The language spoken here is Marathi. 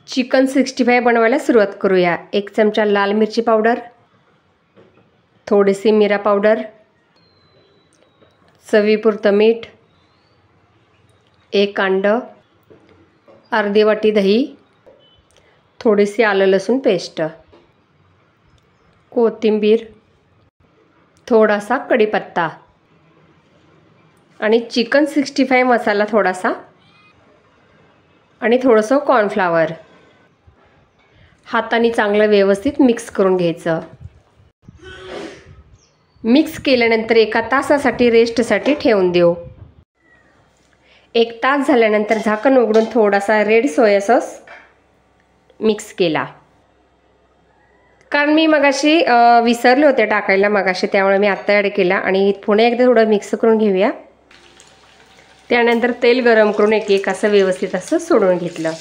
चिकन 65 बनवायला सुरुवात करूया। 1 चमचा लाल मिरची पावडर, थोडीशी मिरा पावडर, चवीपुरतं मीठ, 1 अंडं, अर्धी वाटी दही, थोडीशी आलं लसूण पेस्ट, कोथिंबीर, थोडासा कढीपत्ता आणि चिकन 65 मसाला थोडासा आणि थोडंसं कॉर्नफ्लॉवर हाताने चांगलं व्यवस्थित मिक्स करून घ्यायचं। मिक्स केल्यानंतर 1 तासासाठी रेस्टसाठी ठेवून देऊ। 1 तास झाल्यानंतर झाकण उघडून थोडासा रेड सोया सॉस मिक्स केला, कारण मी मगाशी विसरले होते टाकायला मगाशी, त्यामुळे मी आत्ता ॲड केला आणि पुन्हा एकदा थोडं मिक्स करून घेऊया। त्यानंतर तेल गरम करून एक असं व्यवस्थित असं सोडून घेतलं।